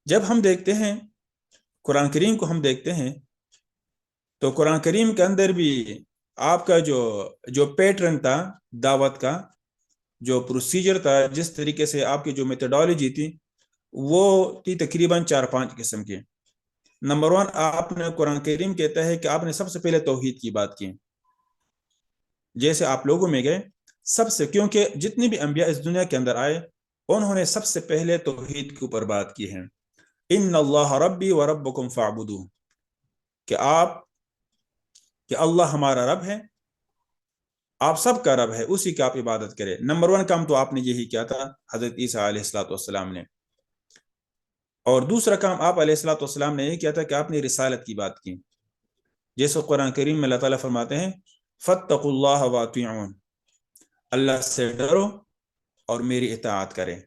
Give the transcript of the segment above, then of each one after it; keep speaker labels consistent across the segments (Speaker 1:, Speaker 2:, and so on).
Speaker 1: جب ہم دیکھتے ہیں قرآن کریم کو ہم دیکھتے ہیں تو قرآن کریم کے اندر بھی آپ کا جو جو پیٹرن تھا دعوت کا، جو پروسیجر تھا، جس طریقے سے آپ کی جو میتھڈالوجی تھی، وہ تھی تقریباً 4-5 قسم کی۔ نمبر 1، آپ نے قرآن کریم کہتا ہے کہ آپ نے سب سے پہلے توحید کی بات کی، جیسے آپ لوگوں میں گئے سب سے، کیونکہ جتنی بھی انبیاء اس دنیا کے اندر آئے انہوں نے سب سے پہلے توحید کے اوپر بات کی ہے۔ ان اللہ ربی و ربکم فاعبدوہ، کہ اللہ ہمارا رب ہے، آپ سب کا رب ہے، اسی کی آپ عبادت کریں۔ نمبر 1 کام تو آپ نے یہی کیا تھا حضرت عیسیٰ علیہ الصلوۃ والسلام نے۔ اور دوسرا کام آپ علیہ الصلوۃ والسلام نے یہ کیا تھا کہ آپ نے رسالت کی بات کی، جیسے قرآن کریم میں اللہ تعالیٰ فرماتے ہیں فاتقوا اللہ واطیعون، اللہ سے ڈرو اور میری اطاعت کریں۔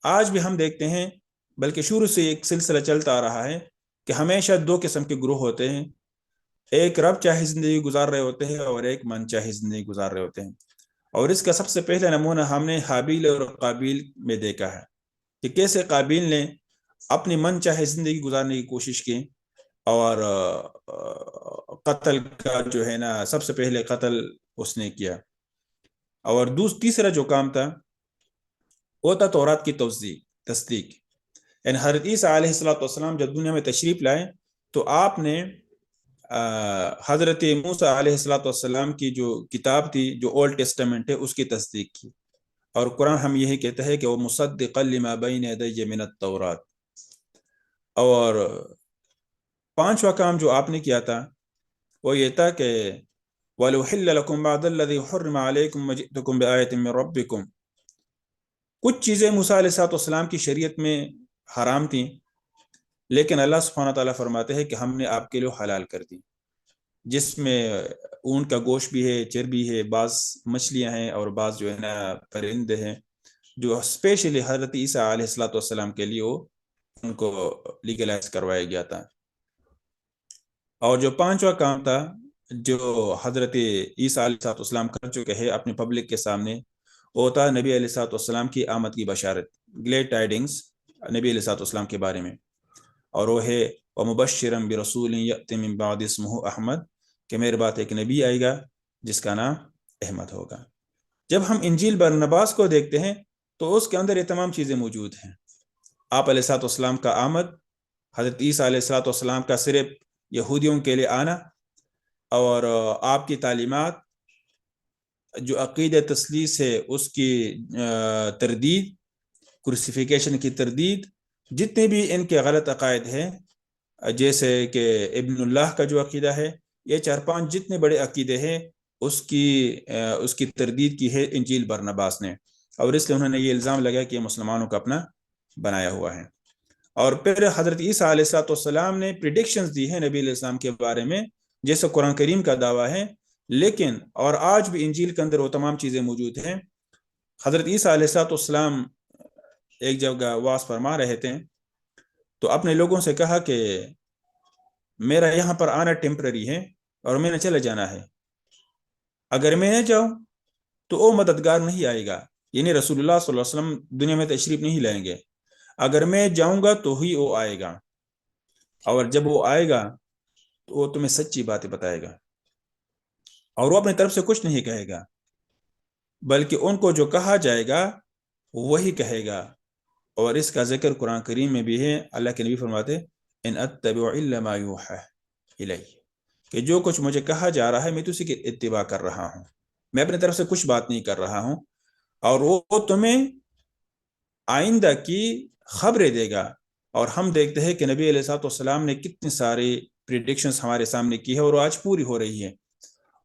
Speaker 1: آج بھی ہم دیکھتے ہیں، بلکہ شروع سے ایک سلسلہ چلتا آ رہا ہے کہ ہمیشہ 2 قسم کے گروہ ہوتے ہیں، ایک رب چاہی زندگی گزار رہے ہوتے ہیں اور ایک من چاہی زندگی گزار رہے ہوتے ہیں۔ اور اس کا سب سے پہلا نمونہ ہم نے حابیل اور قابیل میں دیکھا ہے کہ کیسے قابیل نے اپنی من چاہے زندگی گزارنے کی کوشش کی، اور قتل کا جو ہے نا، سب سے پہلے قتل اس نے کیا۔ اور تیسرا جو کام تھا وہ تھا تورات کی تصدیق۔ یعنی حضرت عیسیٰ علیہ السلام جب دنیا میں تشریف لائے تو آپ نے حضرت موسیٰ علیہ السلام کی جو کتاب تھی، جو اولڈ ٹیسٹمنٹ ہے، اس کی تصدیق کی۔ اور قرآن ہم یہی کہتا ہے کہ وہ مصدقا لما بین یدی من التورات۔ اور 5واں کام جو آپ نے کیا تھا وہ یہ تھا کہ وَلُحِلَّ لَكُمْ بَعْضَ الَّذِي حُرِّمَ عَلَيْكُمْ وَجِئْتُكُمْ بِآيَةٍ مِّن رَبِّكُمْ۔ کچھ چیزیں موسیٰ علیہ السلام کی شریعت میں حرام تھیں، لیکن اللہ سبحانہ تعالیٰ فرماتے ہیں کہ ہم نے آپ کے لیے حلال کر دی، جس میں اونٹ کا گوشت بھی ہے، چربی ہے، بعض مچھلیاں ہیں، اور بعض جو ہے نا پرندے ہیں، جو اسپیشلی حضرت عیسیٰ علیہ السلام کے لیے ان کو لیگلائز کروایا گیا تھا۔ اور جو 5واں کام تھا جو حضرت عیسیٰ علیہ السلام کر چکے ہیں اپنے پبلک کے سامنے، وہ تھا نبی علیہ السلام کی آمد کی بشارت، گلیڈ ٹائڈنگز نبی علیہ السلام کے بارے میں۔ اور وہ ہے وَمُبَشِّرًا بِرَسُولٍ يَأْتِي مِن بَعْدِ اسْمُهُ احمد، کہ میرے بات ایک نبی آئے گا جس کا نام احمد ہوگا۔ جب ہم انجیل برنباس کو دیکھتے ہیں تو اس کے اندر یہ تمام چیزیں موجود ہیں۔ آپ علیہ السلام کا آمد، حضرت عیسیٰ علیہ السلام کا صرف یہودیوں کے لیے آنا، اور آپ کی تعلیمات، جو عقید تثلیث ہے اس کی تردید، کرسیفیکیشن کی تردید، جتنے بھی ان کے غلط عقائد ہیں، جیسے کہ ابن اللہ کا جو عقیدہ ہے، یہ 4-5 جتنے بڑے عقیدے ہیں اس کی تردید کی ہے انجیل برنباس نے، اور اس لیے انہوں نے یہ الزام لگا کہ یہ مسلمانوں کا اپنا بنایا ہوا ہے۔ اور پھر حضرت عیسیٰ علیہ السلام نے پریڈکشنز دی ہیں نبی علیہ السلام کے بارے میں، جیسے قرآن کریم کا دعویٰ ہے، لیکن اور آج بھی انجیل کے اندر وہ تمام چیزیں موجود ہیں۔ حضرت عیسیٰ علیہ السلام ایک جگہ واعظ فرما رہے تھے تو اپنے لوگوں سے کہا کہ میرا یہاں پر آنا ٹیمپرری ہے اور میں نے چلے جانا ہے، اگر میں نہ جاؤں تو وہ مددگار نہیں آئے گا، یعنی رسول اللہ صلی اللہ علیہ وسلم دنیا میں تشریف نہیں لائیں گے، اگر میں جاؤں گا تو ہی وہ آئے گا، اور جب وہ آئے گا تو وہ تمہیں سچی باتیں بتائے گا، اور وہ اپنی طرف سے کچھ نہیں کہے گا، بلکہ ان کو جو کہا جائے گا وہی کہے گا۔ اور اس کا ذکر قرآن کریم میں بھی ہے، اللہ کے نبی فرماتے ان اتبع الا ما یوحى الی، کہ جو کچھ مجھے کہا جا رہا ہے میں تو اسی کی اتباع کر رہا ہوں، میں اپنی طرف سے کچھ بات نہیں کر رہا ہوں، اور وہ تمہیں آئندہ کی خبریں دے گا۔ اور ہم دیکھتے ہیں کہ نبی علیہ السلام نے کتنی ساری پریڈکشنز ہمارے سامنے کی ہے اور آج پوری ہو رہی ہے،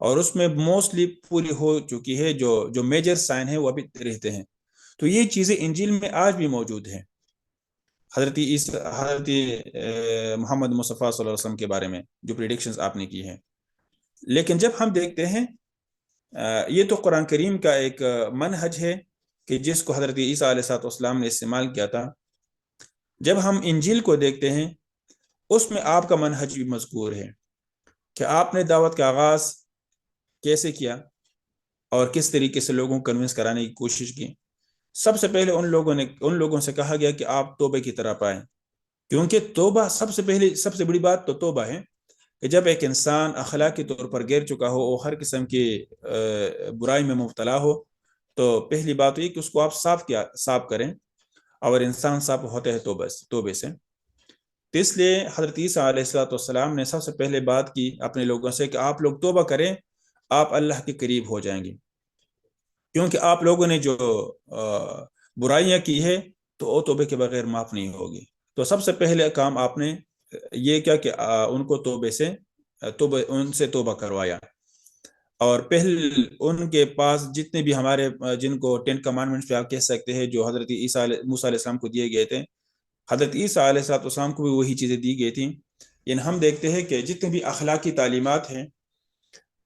Speaker 1: اور اس میں موسٹلی پوری ہو چکی ہے، جو میجر سائن ہے وہ ابھی رہتے ہیں۔ تو یہ چیزیں انجیل میں آج بھی موجود ہیں، حضرت محمد مصطفیٰ صلی اللہ علیہ وسلم کے بارے میں جو پریڈکشنز آپ نے کی ہیں۔ لیکن جب ہم دیکھتے ہیں، یہ تو قرآن کریم کا ایک منہج ہے کہ جس کو حضرت عیسیٰ علیہ السلام نے استعمال کیا تھا۔ جب ہم انجیل کو دیکھتے ہیں اس میں آپ کا منہج بھی مذکور ہے کہ آپ نے دعوت کا آغاز کیسے کیا اور کس طریقے سے لوگوں کو کنونس کرانے کی کوشش کی۔ سب سے پہلے ان لوگوں سے کہا گیا کہ آپ توبہ کی طرف آئیں، کیونکہ توبہ سب سے پہلی سب سے بڑی بات تو توبہ ہے کہ جب ایک انسان اخلاقی طور پر گر چکا ہو اور ہر قسم کی برائی میں مبتلا ہو، تو پہلی بات یہ کہ اس کو آپ صاف کریں، اور انسان صاف ہوتے ہیں توبے سے۔ تو اس لیے حضرت عیسیٰ علیہ السلام نے سب سے پہلے بات کی اپنے لوگوں سے کہ آپ لوگ توبہ کریں، آپ اللہ کے قریب ہو جائیں گے، کیونکہ آپ لوگوں نے جو برائیاں کی ہے تو وہ توبے کے بغیر معاف نہیں ہوگی۔ تو سب سے پہلے کام آپ نے یہ کیا کہ ان کو ان سے توبہ کروایا، اور ان کے پاس جتنے بھی ہمارے جن کو 10 کمانڈمنٹس پہ آپ کہہ سکتے ہیں جو حضرت موسیٰ علیہ السلام کو دیے گئے تھے، حضرت عیسیٰ علیہ السلام کو بھی وہی چیزیں دی گئی تھیں۔ یعنی ہم دیکھتے ہیں کہ جتنے بھی اخلاقی تعلیمات ہیں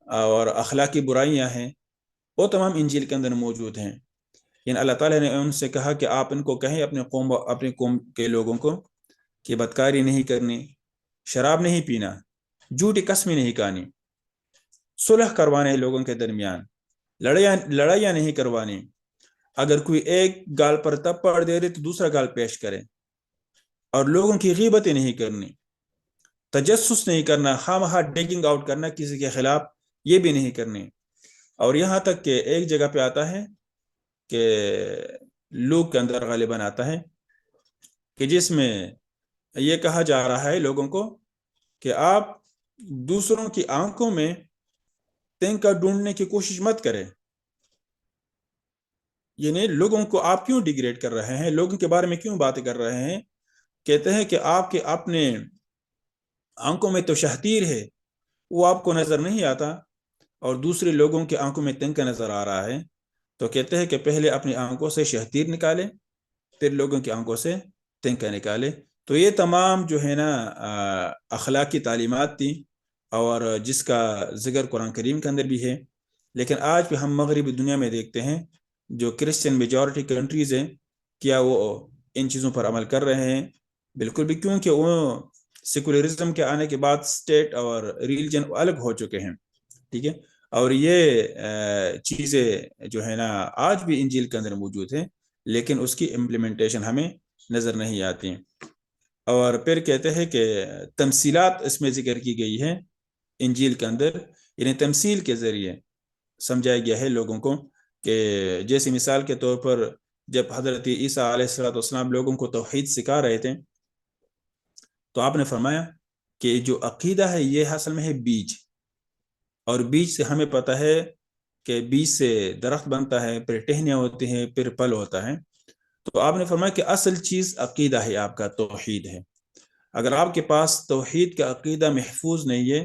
Speaker 1: اور اخلاقی برائیاں ہیں وہ تمام انجیل کے اندر موجود ہیں۔ یعنی اللہ تعالیٰ نے ان سے کہا کہ آپ ان کو کہیں اپنی قوم کے لوگوں کو کہ بدکاری نہیں کرنی، شراب نہیں پینا، جھوٹی قسمیں نہیں کھانی، صلح کروانے لوگوں کے درمیان، لڑائیاں نہیں کروانی، اگر کوئی ایک گال پر تپڑ دے رہے تو دوسرا گال پیش کرے، اور لوگوں کی غیبتیں نہیں کرنی، تجسس نہیں کرنا، خواہ ڈیگنگ آؤٹ کرنا کسی کے خلاف، یہ بھی نہیں کرنی۔ اور یہاں تک کہ ایک جگہ پہ آتا ہے کہ لوگ کے اندر غالباً آتا ہے کہ جس میں یہ کہا جا رہا ہے لوگوں کو کہ آپ دوسروں کی آنکھوں میں تنکا ڈھونڈنے کی کوشش مت کریں۔ یعنی لوگوں کو آپ کیوں ڈیگریڈ کر رہے ہیں، لوگوں کے بارے میں کیوں باتیں کر رہے ہیں؟ کہتے ہیں کہ آپ کے اپنے آنکھوں میں تو شہتیر ہے، وہ آپ کو نظر نہیں آتا، اور دوسرے لوگوں کے آنکھوں میں تنکا نظر آ رہا ہے۔ تو کہتے ہیں کہ پہلے اپنی آنکھوں سے شہتیر نکالے، پھر لوگوں کی آنکھوں سے تنکا نکالے۔ تو یہ تمام جو ہے نا اخلاقی تعلیمات تھی، اور جس کا ذکر قرآن کریم کے اندر بھی ہے۔ لیکن آج بھی ہم مغربی دنیا میں دیکھتے ہیں جو کرسچن میجورٹی کنٹریز ہیں، کیا وہ ان چیزوں پر عمل کر رہے ہیں؟ بالکل بھی، کیونکہ وہ سیکولرزم کے آنے کے بعد اسٹیٹ اور ریلیجن الگ ہو چکے ہیں، ٹھیک ہے، اور یہ چیزیں جو ہے نا آج بھی انجیل کے اندر موجود ہیں، لیکن اس کی امپلیمنٹیشن ہمیں نظر نہیں آتی۔ اور پھر کہتے ہیں کہ تمثیلات اس میں ذکر کی گئی ہے انجیل کے اندر، یعنی تمثیل کے ذریعے سمجھایا گیا ہے لوگوں کو، کہ جیسی مثال کے طور پر جب حضرت عیسیٰ علیہ السلام لوگوں کو توحید سکھا رہے تھے تو آپ نے فرمایا کہ جو عقیدہ ہے یہ اصل میں ہے بیج، اور بیج سے ہمیں پتہ ہے کہ بیج سے درخت بنتا ہے، پھر ٹہنیاں ہوتی ہیں، پھر پھل ہوتا ہے۔ تو آپ نے فرمایا کہ اصل چیز عقیدہ ہے، آپ کا توحید ہے۔ اگر آپ کے پاس توحید کا عقیدہ محفوظ نہیں ہے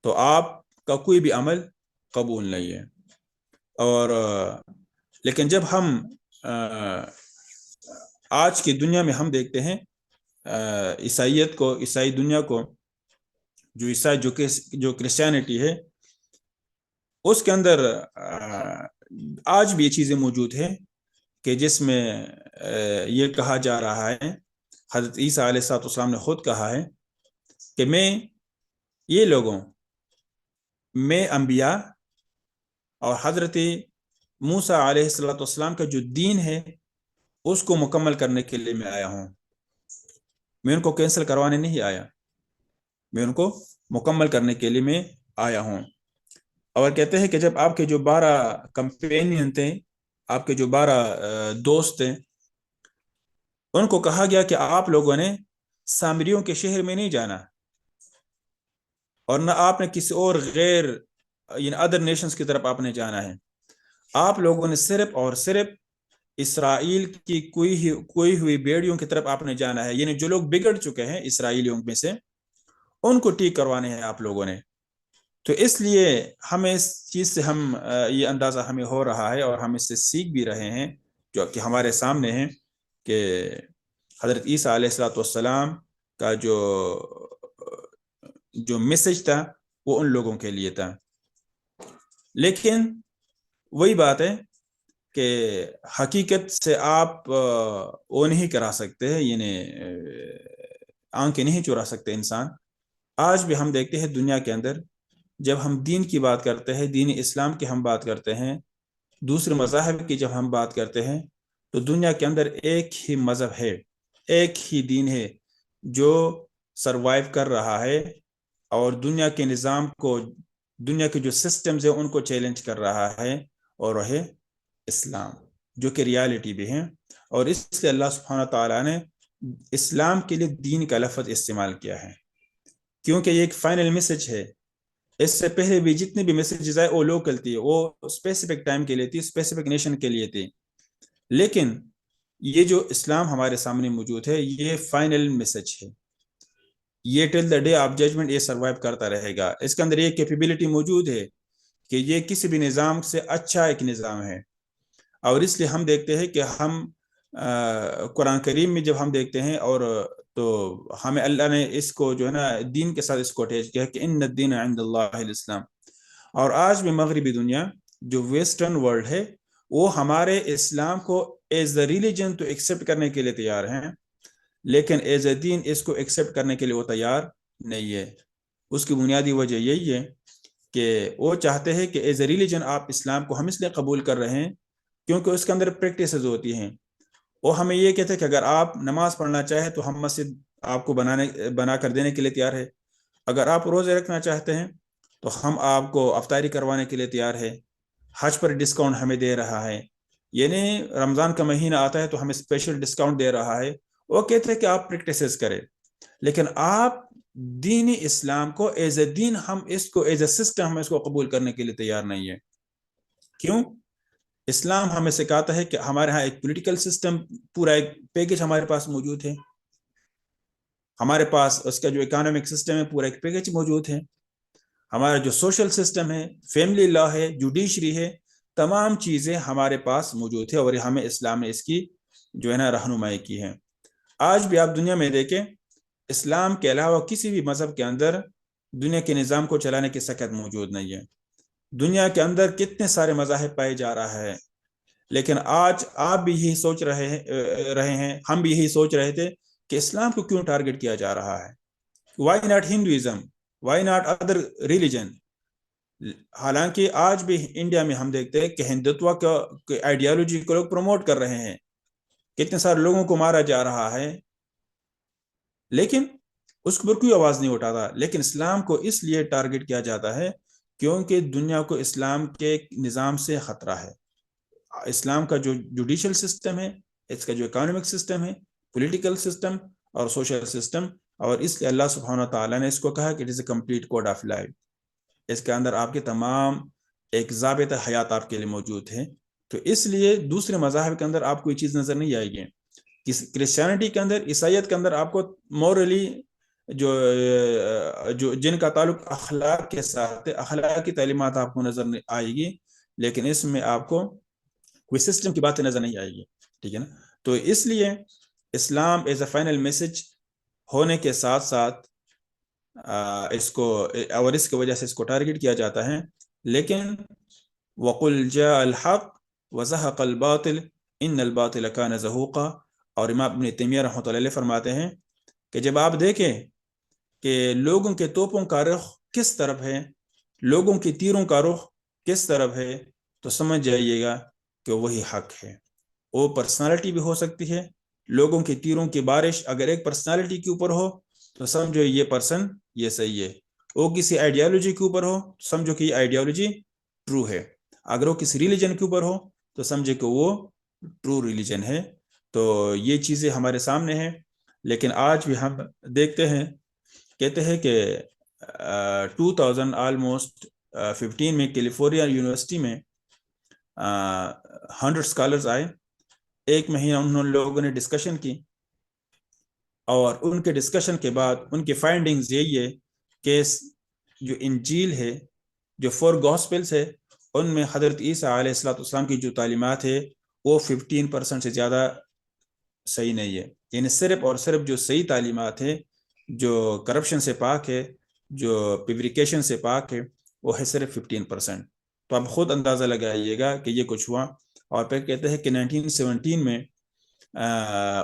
Speaker 1: تو آپ کا کوئی بھی عمل قبول نہیں ہے۔ اور لیکن جب ہم آج کی دنیا میں ہم دیکھتے ہیں عیسائیت کو، عیسائی دنیا کو، جو کرسچینٹی ہے، اس کے اندر آج بھی یہ چیزیں موجود ہیں کہ جس میں یہ کہا جا رہا ہے، حضرت عیسیٰ علیہ السلام نے خود کہا ہے کہ میں انبیاء اور حضرت موسیٰ علیہ السلام کا جو دین ہے اس کو مکمل کرنے کے لیے میں آیا ہوں، میں ان کو کینسل کروانے نہیں آیا، میں ان کو مکمل کرنے کے لیے میں آیا ہوں۔ اور کہتے ہیں کہ جب آپ کے جو 12 کمپینین تھے، آپ کے جو 12 دوست تھے، ان کو کہا گیا کہ آپ لوگوں نے سامریوں کے شہر میں نہیں جانا، اور نہ آپ نے کسی اور غیر یعنی ادر نیشنز کی طرف آپ نے جانا ہے، آپ لوگوں نے صرف اور صرف اسرائیل کی کوئی ہوئی بیڑیوں کی طرف آپ نے جانا ہے، یعنی جو لوگ بگڑ چکے ہیں اسرائیلیوں میں سے ان کو ٹھیک کروانے ہیں آپ لوگوں نے۔ تو اس لیے ہمیں اس چیز سے یہ اندازہ ہمیں ہو رہا ہے، اور ہم اس سے سیکھ بھی رہے ہیں جو کہ ہمارے سامنے ہیں، کہ حضرت عیسیٰ علیہ السلام کا جو میسج تھا وہ ان لوگوں کے لیے تھا۔ لیکن وہی بات ہے کہ حقیقت سے آپ وہ نہیں کرا سکتے، یعنی آنکھیں نہیں چرا سکتے انسان۔ آج بھی ہم دیکھتے ہیں دنیا کے اندر جب ہم دین کی بات کرتے ہیں، دین اسلام کی ہم بات کرتے ہیں، دوسرے مذاہب کی جب ہم بات کرتے ہیں، تو دنیا کے اندر ایک ہی مذہب ہے، ایک ہی دین ہے، جو سروائیو کر رہا ہے اور دنیا کے نظام کو، دنیا کے جو سسٹمز ہیں ان کو چیلنج کر رہا ہے، اور وہ ہے اسلام، جو کہ ریالٹی بھی ہے۔ اور اس لیے اللہ سبحانہ تعالیٰ نے اسلام کے لیے دین کا لفظ استعمال کیا ہے، کیونکہ یہ ایک فائنل میسج ہے۔ اس سے پہلے بھی جتنے بھی میسیجز آئے وہ لوکل تھی، وہ اسپیسیفک ٹائم کے لیے تھی، اسپیسیفک نیشن کے لیے تھی، لیکن یہ جو اسلام ہمارے سامنے موجود ہے یہ فائنل میسج ہے، یہ ٹل دا ڈے آف ججمنٹ یہ سروائیو کرتا رہے گا۔ اس کے اندر یہ کیپیبلٹی موجود ہے کہ یہ کسی بھی نظام سے اچھا ایک نظام ہے۔ اور اس لیے ہم دیکھتے ہیں کہ ہم قرآن کریم میں جب ہم دیکھتے ہیں، اور تو ہمیں اللہ نے اس کو جو ہے نا دین کے ساتھ اس کو اٹیچ کیا کہ ان الدین عند اللہ الاسلام۔ اور آج بھی مغربی دنیا جو ویسٹرن ورلڈ ہے وہ ہمارے اسلام کو ایز اے ریلیجن تو ایکسیپٹ کرنے کے لیے تیار ہیں، لیکن ایز اے دین اس کو ایکسیپٹ کرنے کے لیے وہ تیار نہیں ہے۔ اس کی بنیادی وجہ یہی ہے کہ وہ چاہتے ہیں کہ ایز اے ریلیجن آپ اسلام کو ہم اس لیے قبول کر رہے ہیں کیونکہ اس کے اندر پریکٹسز ہوتی ہیں۔ وہ ہمیں یہ کہتے ہیں کہ اگر آپ نماز پڑھنا چاہیں تو ہم مسجد آپ کو بنا کر دینے کے لیے تیار ہے، اگر آپ روزے رکھنا چاہتے ہیں تو ہم آپ کو افطاری کروانے کے لیے تیار ہے، حج پر ڈسکاؤنٹ ہمیں دے رہا ہے، یعنی رمضان کا مہینہ آتا ہے تو ہمیں اسپیشل ڈسکاؤنٹ دے رہا ہے۔ وہ کہتے ہیں کہ آپ پریکٹسز کریں، لیکن آپ دین اسلام کو ایز اے دین ہم اس کو ایز اے سسٹم ہم اس کو قبول کرنے کے لیے تیار نہیں ہے۔ کیوں؟ اسلام ہمیں سکھاتا ہے کہ ہمارے ہاں ایک پولیٹیکل سسٹم، پورا ایک پیکج ہمارے پاس موجود ہے، ہمارے پاس اس کا جو اکانومک سسٹم ہے پورا ایک پیکج موجود ہے، ہمارا جو سوشل سسٹم ہے، فیملی لا ہے، جوڈیشری ہے، تمام چیزیں ہمارے پاس موجود ہے، اور ہمیں اسلام نے اس کی جو ہے نا رہنمائی کی ہے۔ آج بھی آپ دنیا میں دیکھیں، اسلام کے علاوہ کسی بھی مذہب کے اندر دنیا کے نظام کو چلانے کی سکت موجود نہیں ہے۔ دنیا کے اندر کتنے سارے مذاہب پائے جا رہا ہے، لیکن آج آپ بھی یہی سوچ رہے ہیں، ہم بھی یہی سوچ رہے تھے کہ اسلام کو کیوں ٹارگٹ کیا جا رہا ہے، why not Hinduism, why not other religion. حالانکہ آج بھی انڈیا میں ہم دیکھتے ہیں کہ ہندوتوا کا آئیڈیالوجی کو لوگ پروموٹ کر رہے ہیں، کتنے سارے لوگوں کو مارا جا رہا ہے، لیکن اس پر کوئی آواز نہیں اٹھاتا۔ لیکن اسلام کو اس لیے ٹارگٹ کیا جاتا ہے کیونکہ دنیا کو اسلام کے نظام سے خطرہ ہے۔ اسلام کا جو جوڈیشل سسٹم ہے، اس کا جو اکانومک سسٹم ہے، پولیٹیکل سسٹم اور سوشل سسٹم، اور اس لیے اللہ سبحانہ تعالیٰ نے اس کو کہا کہ it is a complete code of life, اس کے اندر آپ کے تمام ایک ضابطہ حیات آپ کے لیے موجود ہے۔ تو اس لیے دوسرے مذاہب کے اندر آپ کو یہ چیز نظر نہیں آئے گی، کرسچینٹی کے اندر، عیسائیت کے اندر آپ کو مورلی جو جن کا تعلق اخلاق کے ساتھ، اخلاق کی تعلیمات آپ کو نظر نہیں آئے گی، لیکن اس میں آپ کو کوئی سسٹم کی باتیں نظر نہیں آئے گی، ٹھیک ہے نا۔ تو اس لیے اسلام ایز اے فائنل میسج ہونے کے ساتھ ساتھ اس کو، اور اس کی وجہ سے اس کو ٹارگٹ کیا جاتا ہے، لیکن وَقُلْ جَاءَ الْحَقُّ وَزَهَقَ الْبَاطِلُ إِنَّ الْبَاطِلَ كَانَ زَهُوقًا۔ اور امام ابن تیمیہ رحمۃ اللہ علیہ فرماتے ہیں کہ جب آپ دیکھیں کہ لوگوں کے توپوں کا رخ کس طرف ہے، لوگوں کی تیروں کا رخ کس طرف ہے، تو سمجھ جائیے گا کہ وہی حق ہے۔ وہ پرسنالٹی بھی ہو سکتی ہے، لوگوں کی تیروں کی بارش اگر ایک پرسنالٹی کے اوپر ہو تو سمجھو یہ پرسن یہ صحیح ہے، وہ کسی آئیڈیالوجی کے اوپر ہو سمجھو کہ یہ آئیڈیالوجی ٹرو ہے، اگر وہ کسی ریلیجن کے اوپر ہو تو سمجھے کہ وہ ٹرو ریلیجن ہے۔ تو یہ چیزیں ہمارے سامنے ہیں، لیکن آج بھی ہم دیکھتے ہیں، کہتے ہیں کہ 2015 میں کیلیفورنیا یونیورسٹی میں 100 اسکالرز آئے، ایک مہینہ انہوں لوگوں نے ڈسکشن کی، اور ان کے ڈسکشن کے بعد ان کی فائنڈنگز یہی ہے کہ جو انجیل ہے، جو 4 گاسپلز ہے، ان میں حضرت عیسیٰ علیہ السلام کی جو تعلیمات ہے وہ 15% سے زیادہ صحیح نہیں ہے، یعنی صرف اور صرف جو صحیح تعلیمات ہے، جو کرپشن سے پاک ہے، جو پیوریکیشن سے پاک ہے، وہ ہے صرف 15%۔ تو آپ خود اندازہ لگائیے گا کہ یہ کچھ ہوا۔ اور پھر کہتے ہیں کہ 1917 میں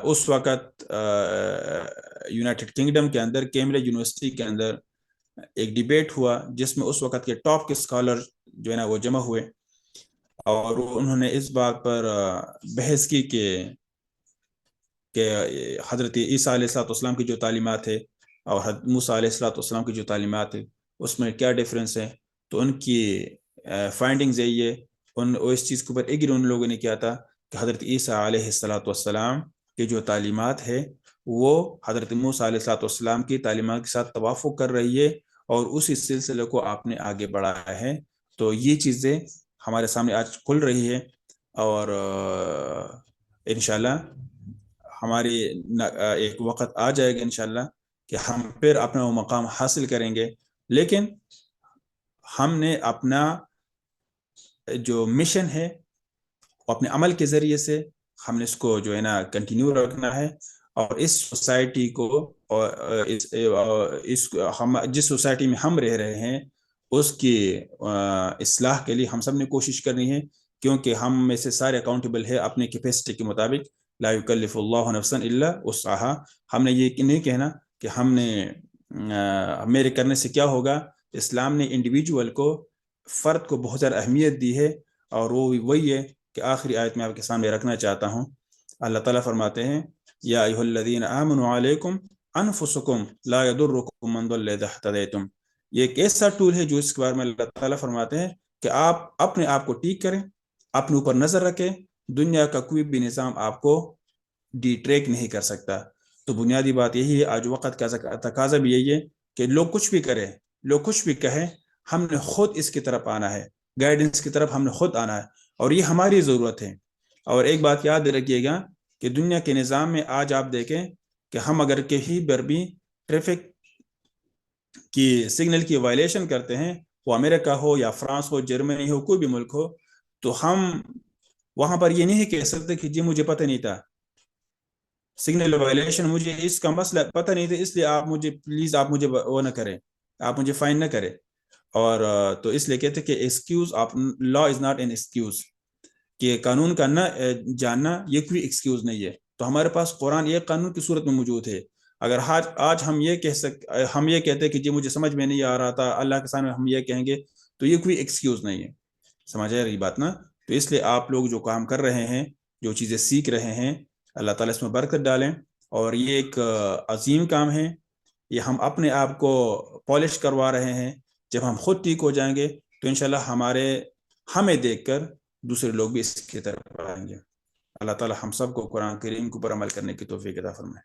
Speaker 1: اس وقت یونائٹڈ کنگڈم کے اندر کیمبرج یونیورسٹی کے اندر ایک ڈیبیٹ ہوا جس میں اس وقت کے ٹاپ کے اسکالر جو ہے نا وہ جمع ہوئے، اور انہوں نے اس بات پر بحث کی کہ کہ حضرت عیسیٰ علیہ السلام کی جو تعلیمات ہے اور حضرت موسیٰ علیہ السلام کی جو تعلیمات ہے اس میں کیا ڈفرینس ہے. تو ان کی فائنڈنگز یہی ہے. اس چیز کے اوپر ایگری ان لوگوں نے کیا تھا کہ حضرت عیسیٰ علیہ السلام کی جو تعلیمات ہے وہ حضرت موسیٰ علیہ السلام کی تعلیمات کے ساتھ توافق کر رہی ہے اور اسی سلسلے کو آپ نے آگے بڑھایا ہے. تو یہ چیزیں ہمارے سامنے آج کھل رہی ہے اور انشاءاللہ ہماری ایک وقت آ جائے گا انشاءاللہ کہ ہم پھر اپنا وہ مقام حاصل کریں گے. لیکن ہم نے اپنا جو مشن ہے وہ اپنے عمل کے ذریعے سے ہم نے اس کو جو ہے نا کنٹینیو رکھنا ہے اور اس سوسائٹی کو اور جس سوسائٹی میں ہم رہ رہے ہیں اس کی اصلاح کے لیے ہم سب نے کوشش کرنی ہے کیونکہ ہم میں سے سارے اکاؤنٹیبل ہے اپنے کیپیسٹی کے مطابق. لا یکلف اللہ نفسا الا وسعها. ہم نے یہ نہیں کہنا کہ ہم نے میرے کرنے سے کیا ہوگا. اسلام نے انڈیویجول کو فرد کو بہت زیادہ اہمیت دی ہے اور وہ وہی ہے کہ آخری آیت میں آپ کے سامنے رکھنا چاہتا ہوں. اللہ تعالیٰ فرماتے ہیں یا ایھا الذین آمنوا علیکم انفسکم لا یضرکم من ضل اذا اہتدیتم. یہ ایک ایسا ٹول ہے جو اس کے بارے میں اللہ تعالیٰ فرماتے ہیں کہ آپ اپنے آپ کو ٹھیک کریں, اپنے اوپر نظر رکھیں. دنیا کا کوئی بھی نظام آپ کو ڈی ٹریک نہیں کر سکتا. تو بنیادی بات یہی ہے, آج وقت کا تقاضا بھی یہی ہے کہ لوگ کچھ بھی کریں, لوگ کچھ بھی کہیں, ہم نے خود اس کی طرف آنا ہے, گائیڈنس کی طرف ہم نے خود آنا ہے اور یہ ہماری ضرورت ہے. اور ایک بات یاد رکھیے گا کہ دنیا کے نظام میں آج آپ دیکھیں کہ ہم اگر کہیں پر بھی ٹریفک کی سگنل کی وائلیشن کرتے ہیں, وہ امریکہ ہو یا فرانس ہو, جرمنی ہو, کوئی بھی ملک ہو, تو ہم وہاں پر یہ نہیں کہہ سکتے کہ جی مجھے پتہ نہیں تھا, سگنل وائلیشن مجھے اس کا مسئلہ پتہ نہیں تھا اس لیے آپ مجھے پلیز آپ مجھے وہ نہ کریں, آپ مجھے فائن نہ کریں. اور تو اس لیے کہتے ہیں کہ excuse of law is not an excuse, کہ قانون کا نہ جاننا یہ کوئی ایکسکیوز نہیں ہے. تو ہمارے پاس قرآن یہ قانون کی صورت میں موجود ہے. اگر آج ہم یہ کہتے ہیں کہ جی مجھے سمجھ میں نہیں آ رہا تھا, اللہ کے سامنے ہم یہ کہیں گے تو یہ کوئی ایکسکیوز نہیں ہے. سمجھ آ رہی بات نا. تو اس لیے آپ لوگ جو کام کر رہے ہیں, جو چیزیں سیکھ رہے ہیں, اللہ تعالیٰ اس میں برکت ڈالیں. اور یہ ایک عظیم کام ہے, یہ ہم اپنے آپ کو پالش کروا رہے ہیں. جب ہم خود ٹھیک ہو جائیں گے تو انشاءاللہ ہمیں دیکھ کر دوسرے لوگ بھی اس کی طرف آئیں گے. اللہ تعالیٰ ہم سب کو قرآن کریم کے اوپر عمل کرنے کی توفیق عطا فرمائے.